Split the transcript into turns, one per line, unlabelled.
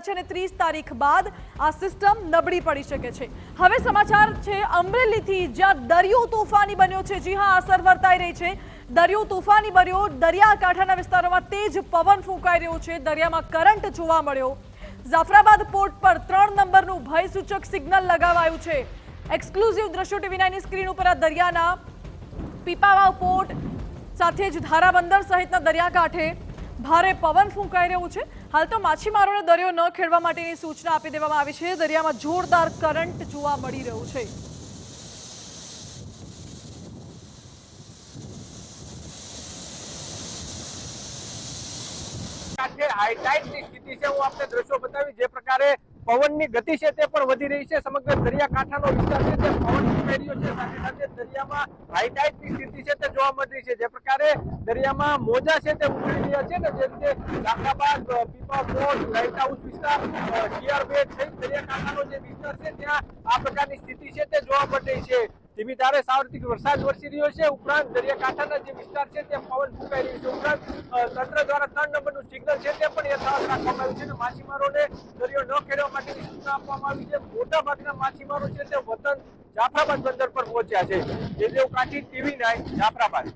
છે અને 30 તારીખ બાદ આ સિસ્ટમ નબળી પડી શકે છે। હવે સમાચાર છે અમરેલીથી, જ્યાં દરિયો તોફાની બન્યો છે। જી હા, અસર વર્તાઈ રહી છે। દરિયો તોફાની બન્યો, દરિયાકાંઠાના વિસ્તારોમાં તેજ પવન ફૂંકાઈ રહ્યો છે, દરિયામાં કરંટ જોવા મળ્યો। જાફરાબાદ પોર્ટ પર 3 નંબરનું ભયસૂચક સિગ્નલ લગાવાયું છે। એક્સક્લુઝિવ દ્રશ્યો ટીવી 9ની સ્ક્રીન ઉપર આ દરિયાના પીપાવાવ પોર્ટ સાથે જ ધારાબંદર સહિતના દરિયાકાંઠે ભારે પવન ફૂંકાઈ રહ્યું છે। હાલ તો માછીમારોને દરિયો ન ખેડવા માટેની સૂચના આપી દેવામાં આવી છે। દરિયામાં જોરદાર કરંટ જોવા મળી રહ્યું છે।
હાઈટાઈડની સ્થિતિ છે, હું આપને દ્રશ્યો બતાવી જે પ્રકારે પવનની ગતિ છે તે પણ વધી રહી છે। સમગ્ર દરિયાકાંઠાનો વિસ્તાર છે તે પવન ફૂંકાઈ રહ્યો છે, સાથે સાથે દરિયામાં હાઈટાઈડની સ્થિતિ છે તે જોવા મળી રહી છે। જે પ્રકારે દરિયામાં મોજા છે તે ઉછળી રહ્યા છે ને, જે રીતે જાફરાબાદ, પીપા પોર્ટ, લાઇટ હાઉસ વિસ્તાર, શિયાર બેટ સહિત દરિયાકાંઠાનો જે વિસ્તાર છે ત્યાં આ પ્રકારની સ્થિતિ છે તે જોવા મળી રહી છે। ધીમી ધારે સાર્વત્રિક વરસાદ વરસી રહ્યો છે, ઉપરાંત દરિયાકાંઠાના જે વિસ્તાર છે ત્યાં પવન ફૂંકાઈ રહ્યું છે। ઉપરાંત તંત્ર દ્વારા 3 નંબરનું સિગ્નલ છે તે પણ યથાવત રાખવામાં આવ્યું છે અને માછીમારોને દરિયો ન ખેડવા માટેની સૂચના આપવામાં આવી છે। મોટાભાગના માછીમારો છે તે વતન જાફરાબાદ બંદર પર પહોંચ્યા છે। જે કાઠી ટીવી 9 જાફરાબાદ।